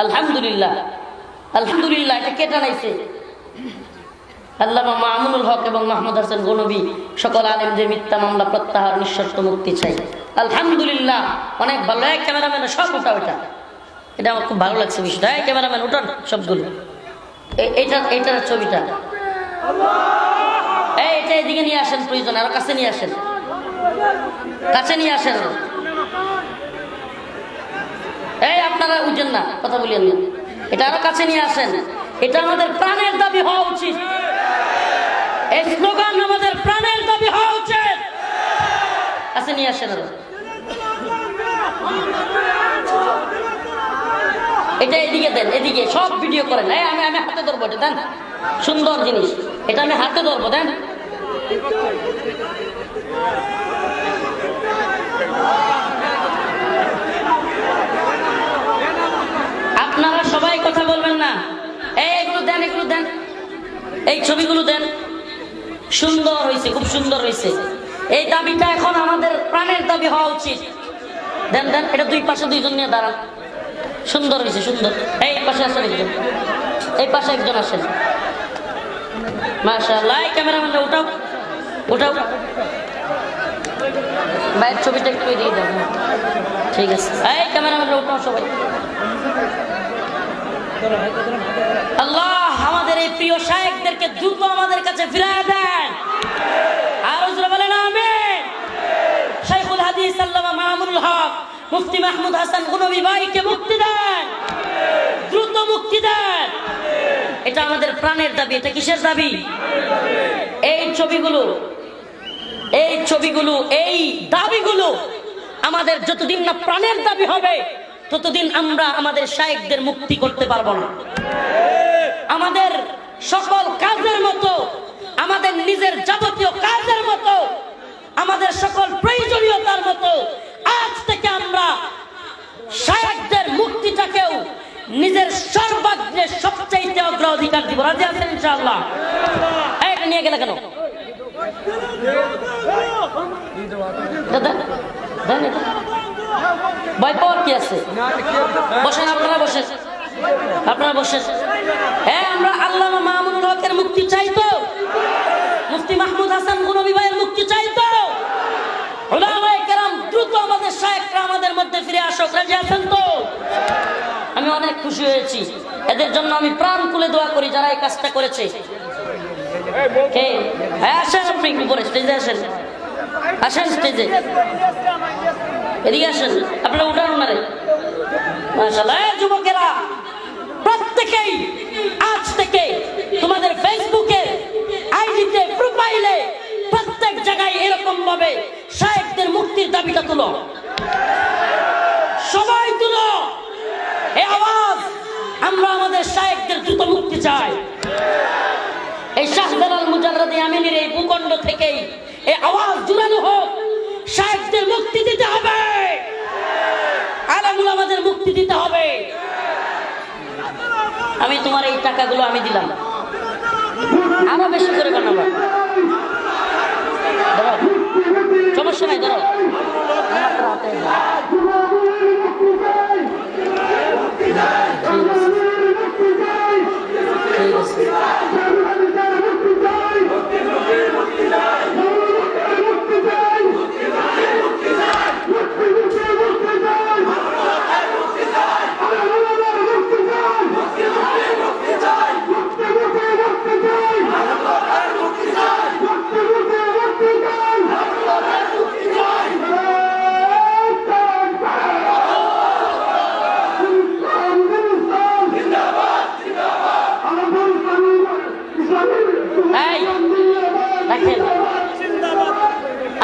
আলহামদুলিল্লাহ, আলহামদুলিল্লাহ। এটা কে টানাইছে? আল্লামা মামুনুল হক এবং মাহমুদ হাসান গনবী সকল আলেমদের মিথ্যা মামলা প্রত্যাহার, নিঃশর্ত মুক্তি চাই। আলহামদুলিল্লাহ, অনেক ভালো। ক্যামেরাম্যান সব ওটা ওটা, এটা আমার খুব ভালো লাগছে বিষয়টা। ক্যামেরাম্যান উঠান সবগুলো, এইটার ছবিটা এটা এদিকে নিয়ে আসেন, প্রয়োজন আরো কাছে নিয়ে আসেন, কাছে নিয়ে আসেন। আপনারা উঠেন না, কথা বলিয়েন না, এটা আরো কাছে নিয়ে আসেন। এটা আমাদের প্রাণের দাবি হওয়া উচিত, এই স্লোগান আমাদের প্রাণের দাবি হওয়া উচিত। কাছে নিয়ে আসেন আরো। এটা এদিকে দেন, এদিকে সব ভিডিও করেন। আমি হাতে ধরবো, এটা দেন, সুন্দর জিনিস, এটা আমি হাতে ধরবো, দেন। আপনারা সবাই কথা বলবেন না, এইগুলো দেন, এগুলো দেন, এই ছবিগুলো দেন। সুন্দর হয়েছে, খুব সুন্দর হয়েছে। এই দাবিটা এখন আমাদের প্রাণের দাবি হওয়া উচিত। দেন দেন, এটা দুই পাশে দুইজন নিয়ে দাঁড়ান। সুন্দর হয়েছে, সুন্দর। এই পাশে আসেন একজন, এই পাশে একজন আসেন। মাশাআল্লাহ। ক্যামেরাম্যানরা উঠাও, উঠাও ভাইয়ের ছবিটা একটু এদিকে দেন। ঠিক আছে, এই ক্যামেরাম্যানরা উঠাও সবাই। আল্লাহ আমাদের এই প্রিয় শায়েখদেরকে দ্রুত আমাদের কাছে ফিরিয়ে দেন। আর জোরে বলেন আমিন। শাইখুল হাদিস আল্লামা মামুনুল হক মুফতি মাহমুদ হাসান গনবী ভাইকে মুক্তি দেন, দ্রুত মুক্তি দেন। এটা আমাদের প্রাণের দাবি। এটা কিসের দাবি? এই ছবিগুলো, এই ছবিগুলো, এই দাবিগুলো আমাদের যতদিন না প্রাণের দাবি হবে ততদিন আমরা আমাদের শায়েখদের মুক্তি করতে পারবো না। আমাদের সকল কাজের মতো, আমাদের নিজের যাবতীয় কাজের মতো, আমাদের সকল প্রয়োজনীয়তার মতো আজ থেকে আমরা শায়েখদের মুক্তিটাকেও নিজের সর্বাগ্রে সবচাইতে অগ্রাধিকার দিব। রাজি আছেন ইনশাআল্লাহ? এটা নিয়ে গেলে কেন? ভয় পাওয়ার কি আছে? বসেন, আপনারা বসেন, আপনারা বসেন। আমরা আল্লামা মামুনুল হকের মুক্তি চাইতো, মুফতি মাহমুদ হাসান গনবী ভাইয়ের মুক্তি চাইতো। উলামায়ে কেরাম দ্রুত আমাদের শায়েখরা আমাদের মধ্যে ফিরে আসুক। রাজি আছেন তো? আমি অনেক খুশি হয়েছি, এদের জন্য আমি প্রাণ খুলে দোয়া করি যারা এই কাজটা করেছে। আসেন, আপনি উপরে স্টেজে আসেন, আসেন স্টেজে, এদিকে আসেন, আপনারা উঠান না রে। মাশাআল্লাহ। যুবকেরা প্রত্যেকেই আজ থেকে তোমাদের ফেসবুকে, আইডিতে, প্রোফাইলে, প্রত্যেক জায়গায় এরকম ভাবে শায়েখদের মুক্তির দাবিটা তুলো, সবাই তুলো এই আওয়াজ। আমরা আমাদের শায়েখদের দ্রুত মুক্তি চাই। এই শাহজালাল মুজাররদি আমিনীর এই ভূখণ্ড থেকেই এই আওয়াজ জুড়ানো হোক, শায়েখদের মুক্তি দিতে হবে, আলেমুল আমাদের মুক্তি দিতে হবে। আমি তোমার এই টাকাগুলো আমি দিলাম, আরো বেশি করে বানাবো, সমস্যা নাই, ধরো। ঠিক আছে।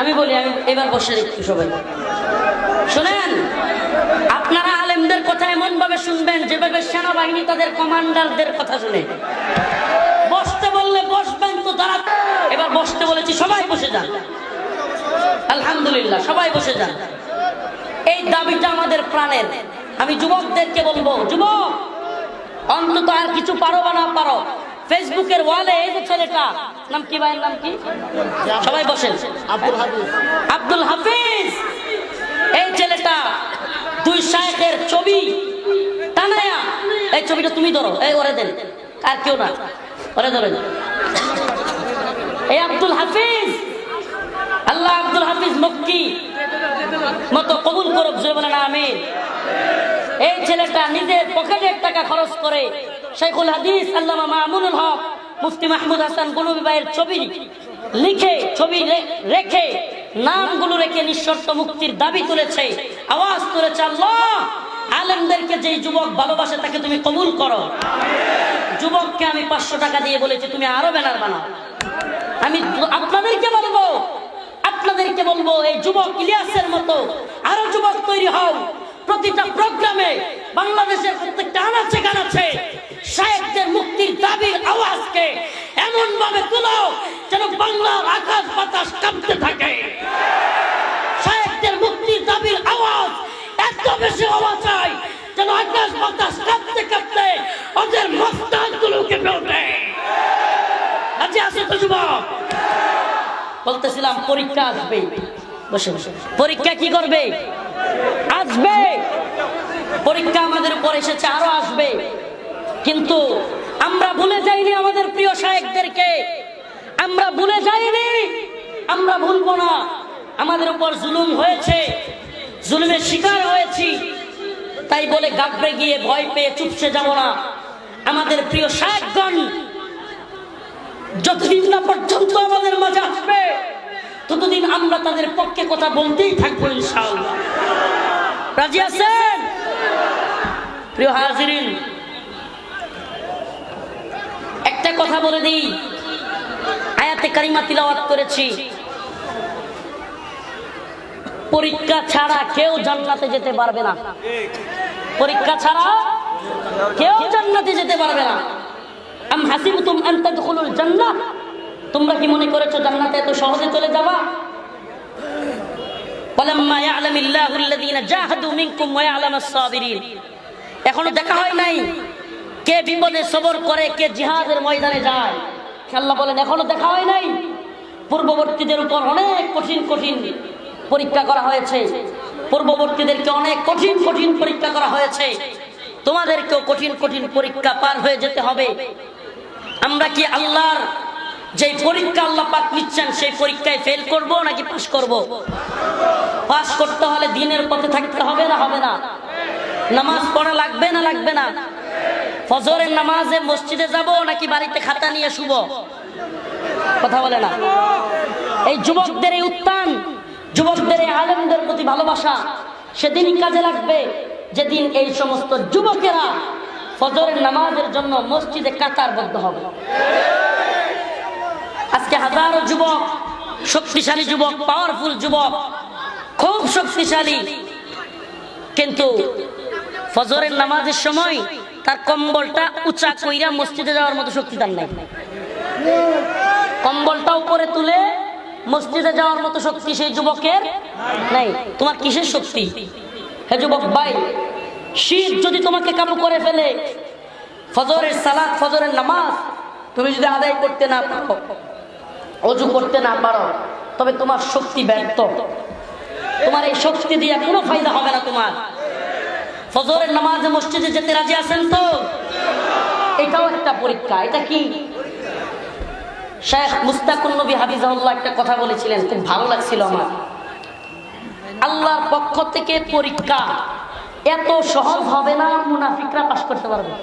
আমি বলি, আমি এবার বসে একটু সবাই শুনেন। আপনারা আলেমদের কথা এমন ভাবে শুনবেন যেভাবে সেনাবাহিনী তাদের কমান্ডারদের কথা শুনে। বসতে বললে বসবেন তো দাঁড়া। এবার বসতে বলেছি, সবাই বসে যান। আলহামদুলিল্লাহ, সবাই বসে যান। এই দাবিটা আমাদের প্রাণের। আমি যুবকদেরকে বলবো, যুবক অন্তত আর কিছু পারো বা না পারো, ফেসবুকের ওয়ালে এই যে ছেলেটা, নাম কি ভাইয়ের নাম কি? সবাই বসেন। আব্দুল হাফিজ। এই ছেলেটা দুই শায়েখের ছবি টানায়া ছবিটা তুমি ধরো, এই ওরে দেন, আর কেউ না, ওরে ধরেন। এই আব্দুল হাফিজ, আল্লাহ আব্দুল হাফিজ মক্কি মতো কবুল করুক, জোরে বলেন আমিন। এই ছেলেটা নিজের পকেটের টাকা খরচ করে শাইখুল হাদিস আল্লামা মামুনুল হক মুফতি মাহমুদ হাসান গনবী ভাইয়ের ছবি লিখে, ছবি রেখে, নামগুলো রেখে নিঃশর্ত মুক্তির দাবি তুলেছে, আওয়াজ তুলেছে। আল্লাহ আলেমদেরকে যেই যুবক ভালোবাসে তাকে তুমি কবুল করো। যুবককে আমি 500 টাকা দিয়ে বলেছি তুমি আরো ব্যানার বানাও। আমি আপনাদেরকে বলবো এই যুবক ইলিয়াসের মতো আরো যুবক তৈরি হও। প্রতিটা প্রোগ্রামে বাংলাদেশের প্রত্যেকটা আনাচে কানাচে শায়েখদের মুক্তির দাবির আওয়াজকে এমন ভাবে তুলো যেন বাংলার আকাশ বাতাস কাঁপতে থাকে। শায়েখদের মুক্তির দাবির আওয়াজ এত বেশি হওয়া চাই যেন আকাশ বাতাস কাঁপতে কাঁপতে ওদের মস্তানগুলো কেঁপে ওঠে। আজকে আসে তো যুবক, বলতেছিলাম পরীক্ষা আসবে, বসে বসে পরীক্ষা কি করবে? আসবে। পরীক্ষা আমাদের উপর এসেছে, আরো আসবে। কিন্তু আমরা ভুলে যাইনি আমাদের প্রিয় শায়েখদেরকে, আমরা ভুলে যাইনি, আমরা ভুলবো না। আমাদের উপর জুলুম হয়েছে, জুলুমের শিকার হয়েছি, তাই বলে গাবড়ে গিয়ে ভয় পেয়ে চুপসে যাব না। আমাদের প্রিয় শায়েখগণ যতদিন না পর্যন্ত আমাদের মাঝে আসবে ততদিন আমরা তাদের পক্ষে কথা বলতেই থাকবো ইনশাআল্লাহ। রাজি আছেন? প্রিয় হাজিরিন, একটা কথা বলে দিই, আয়াতে কারিমা তিলাওয়াত করেছি, পরীক্ষা ছাড়া কেউ জান্নাতে যেতে পারবে না। পরীক্ষা ছাড়া কেউ জান্নাতে যেতে পারবে না। আম হাসিবতুম আন তাদখুলুল জান্নাহ, তোমরা কি মনে করেছো জান্নাতে এত সহজে চলে যাবা? ওয়ালাম্মা ইয়ালামিল্লাহুল্লাযীনা জাহাদু মিনকুম ওয়া ইয়ালামাস সাবিরিন, এখনো দেখা হয় নাই কে বিপদে সবর করে, কে জিহাদের ময়দানে যায়। আল্লাহ বলেন এখনো দেখা হয় নাই। পূর্ববর্তীদের উপর অনেক কঠিন কঠিন পরীক্ষা করা হয়েছে, পূর্ববর্তীদেরকে অনেক কঠিন কঠিন পরীক্ষা করা হয়েছে, তোমাদেরকেও কঠিন কঠিন পরীক্ষা পার হয়ে যেতে হবে। আমরা কি আল্লাহর যে পরীক্ষা আল্লাহ পাক নিচ্ছেন সেই পরীক্ষায় ফেল করব নাকি পাস করব? পাস করতে হলে দ্বীনের পথে থাকতে হবে না হবে না? নামাজ পড়া লাগবে না লাগবে না? ফজরের নামাজে মসজিদে যাব নাকি বাড়িতে খাতা নিয়ে শুব? কথা বলে না। এই যুবকদের এই উত্থান, যুবকদের এই আলেমদের প্রতি ভালোবাসা সেদিনই কাজে লাগবে যেদিন এই সমস্ত যুবকেরা ফজরের নামাজের জন্য মসজিদে কাতারবদ্ধ হবে। আজকে হাজারো যুবক, শক্তিশালী যুবক, পাওয়ারফুল যুবক, খুব শক্তিশালী, কিন্তু ফজরের নামাজের সময় তার কম্বলটা উঁচা কইরা মসজিদে যাওয়ার মতো শক্তি তার নাই। কম্বলটা উপরে তুলে মসজিদে যাওয়ার মতো শক্তি সেই যুবকের নাই। তোমার কিসের শক্তি? হে যুবক ভাই, শীত যদি তোমাকে কাবু করে ফেলে, ফজরের সালাত, ফজরের নামাজ তুমি যদি আদায় করতে না পারো, ওযু করতে না পারো, তবে তোমার শক্তি ব্যর্থ। তোমার এই শক্তি দিয়ে কোনো ফায়দা হবে না তোমার। ফজরের নামাজে মসজিদে যেতে রাজি আছেন তো? এটাও একটা পরীক্ষা। এটা কি? শেখ মুস্তাকুন নবী হাফিজাহুল্লাহ একটা কথা বলেছিলেন, খুব ভালো লাগছিল আমার। আল্লাহর পক্ষ থেকে পরীক্ষা এত সহজ হবে না মুনাফিকরা পাস করতে পারবে,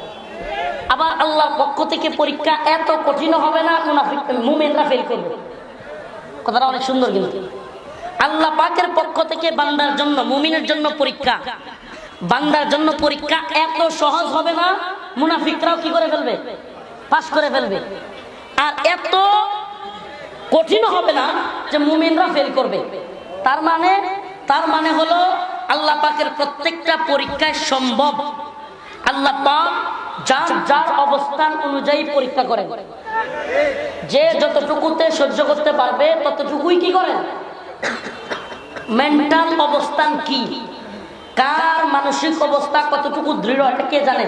আবার আল্লাহর পক্ষ থেকে পরীক্ষা এত কঠিন হবে না মুমিনরা ফেল করবে। কথাটা অনেক সুন্দর। কিন্তু আল্লাহ পাকের পক্ষ থেকে বান্দার জন্য, মুমিনের জন্য পরীক্ষা, বান্দার জন্য পরীক্ষা এত সহজ হবে না মুনাফিকরাও কি করে ফেলবে? পাস করে ফেলবে। আর এত কঠিন হবে না যে মুমিনরা ফেল করবে। তার মানে হলো আল্লাহ পাকের প্রত্যেকটা পরীক্ষায় সম্ভব। আল্লাহ পাক যার যার অবস্থান অনুযায়ী পরীক্ষা করেন। যে যতটুকুতে সহ্য করতে পারবে ততটুকুই কি করেন? মেন্টাল অবস্থান কি, কার মানসিক অবস্থা কতটুকু দৃঢ়, এটা কে জানে?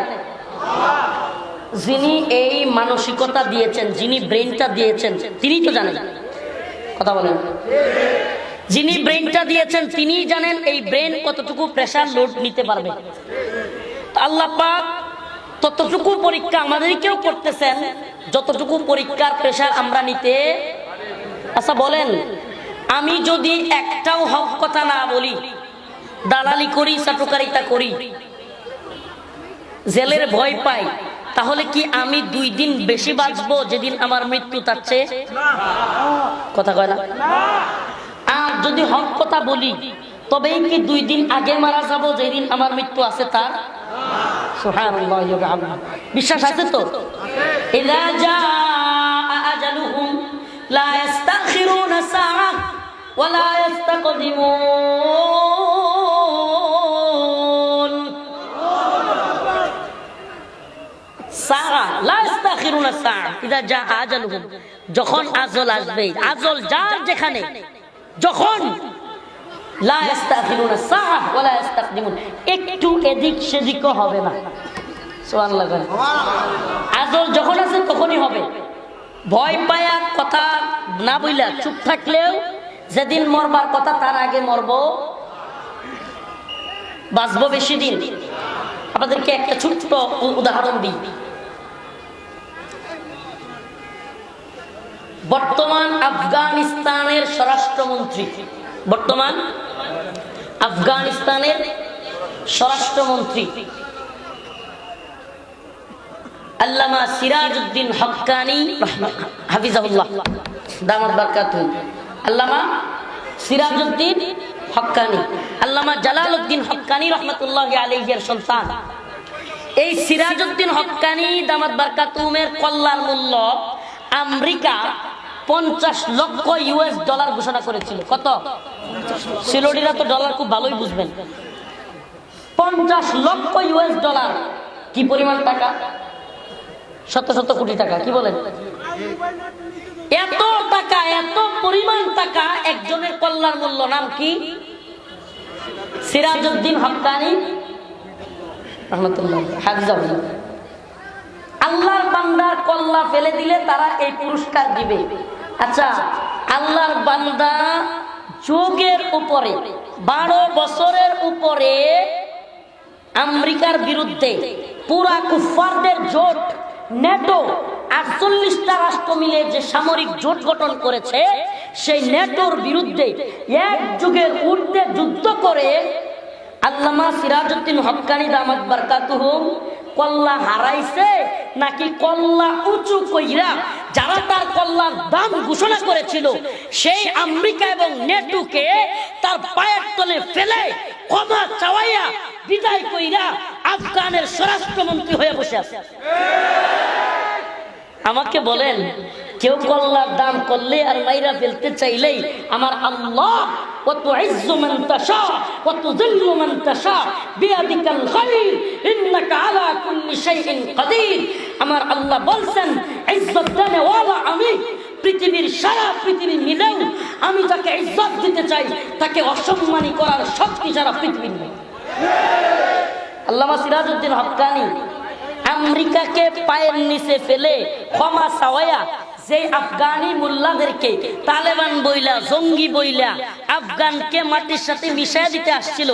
যিনি এই মানসিকতা দিয়েছেন, যিনি ব্রেনটা দিয়েছেন, তিনি তো জানেন। কথা বলেন। যিনি ব্রেনটা দিয়েছেন তিনিই জানেন এই ব্রেন কতটুকু প্রেসার লোড নিতে পারবে। আল্লাহ পাক ততটুকু পরীক্ষা আমাদেরকেও করতেছেন যতটুকু পরীক্ষার প্রেশার আমরা নিতে। আচ্ছা বলেন, আমি যদি একটাও হক কথা না বলি, দালালি করি, চাটুকারিতা করি, জেলের ভয় পাই, তাহলে কি আমি 2 দিন বেশি বাঁচবো যেদিন আমার মৃত্যু? তার চেয়ে কথা কয় না। আর যদি হক কথা বলি, তবেই কি 2 দিন আগে মারা যাব যেদিন আমার মৃত্যু আছে তার? সুবহানাল্লাহ। বিশ্বাস আছে তো? ইযা জাআ আজালুহুম লা ইস্তাখিরুনা সাআহ ওয়া লা ইস্তাকদিমুন। সাআ লা ইস্তাখিরুনা সাআহ ইযা জাআ আজালুহুম, যখন আজল আসবে, আজল যার যেখানে যখন, লা ইস্তাখিরুনা সাআহ ওয়া লা ইস্তাকদিমুন, একটু এদিক সেদিকও হবে না। সুবহানাল্লাহ। আজল যখন আছে তখনই হবে। ভয় পায়া কথা না বইলা চুপ থাকলেও যেদিন মরবার কথা তার আগে মরব, বাঁচবো বেশি দিন। আপনাদেরকে একটা ছোট্ট উদাহরণ দিই। বর্তমান আফগানিস্তানের স্বরাষ্ট্রমন্ত্রী, বর্তমান আফগানিস্তানের স্বরাষ্ট্রমন্ত্রী আল্লামা সিরাজউদ্দিন হক্কানি হাফিজাহুল্লাহ দামাত বারকাতুহু, আল্লামা সিরাজউদ্দিন হক্কানি, আল্লামা জালালউদ্দিন হক্কানি রহমাতুল্লাহি আলাইহির সন্তান। এই সিরাজউদ্দিন হক্কানি দামাত বারকাতুহুমের কল্যাণ মূল্য আমেরিকা 50 লক্ষ ইউএস ডলার ঘোষণা করেছিল। কত? সিলোডিরা তো ডলার খুব ভালোই বুঝবেন। 50 লক্ষ ইউএস ডলার কি পরিমাণ টাকা? শত শত কোটি টাকা। কি বলেন? এত টাকা, এত পরিমাণ টাকা একজনের কল্যাণ মূল্য। নাম কি? সিরাজউদ্দিন হক্কানি রাহমাতুল্লাহ হাফিজাহুল্লাহ। আল্লাহর বান্দার কল্লা ফেলে দিলে তারা এই পুরস্কার দিবে। আচ্ছা, আল্লাহর বান্দা যুগের উপরে 12 বছরের উপরে আমেরিকার বিরুদ্ধে পুরা কুফফারদের জোট নেটো 48টা রাষ্ট্র মিলে যে সামরিক জোট গঠন করেছে, সেই নেটোর বিরুদ্ধে এক যুগের ঊর্ধ্বে যুদ্ধ করে আল্লামা সিরাজউদ্দিন হক্কানি দামাত বারকাতুহু কল্লা হারাইছে নাকি কল্লা উঁচু কইরা যারা তার কল্লার দাম ঘোষণা করেছিল সেই আমেরিকা এবং নেটোকে তার পায়ের তলে ফেলে ক্ষমা চাওয়াইয়া বিদায় কইরা আফগানের স্বরাষ্ট্রমন্ত্রী হয়ে বসে আছে। আমাকে বলেন, কেউ কল্লার দাম করলে আর মাইরা ফেলতে চাইলেই আমার আল্লাহ ওয়াতুইজ্জু মান তাশা ওয়াতুযিল্লু মান তাশা বিয়াদিকাল খায়র ইন্নাকা আলা কুল্লি শাইইন কাদির, আমার আল্লাহ বলছেন ইজ্জত দেনে ওয়ালা আমি। পৃথিবীর সারা পৃথিবী মিলেও আমি যাকে ইজ্জত দিতে চাই তাকে অসম্মানী করার শক্তি সারা পৃথিবীর নেই। আল্লামা সিরাজউদ্দিন হক্কানি আমেরিকাকে পায়ের নিচে ফেলে ক্ষমা চাওয়ায়া যে আফগানি মোল্লাদেরকে তালেবান বইলা, জঙ্গি বইলা আফগানকে মাটির সাথে মিশাইয়া দিতে আসছিল,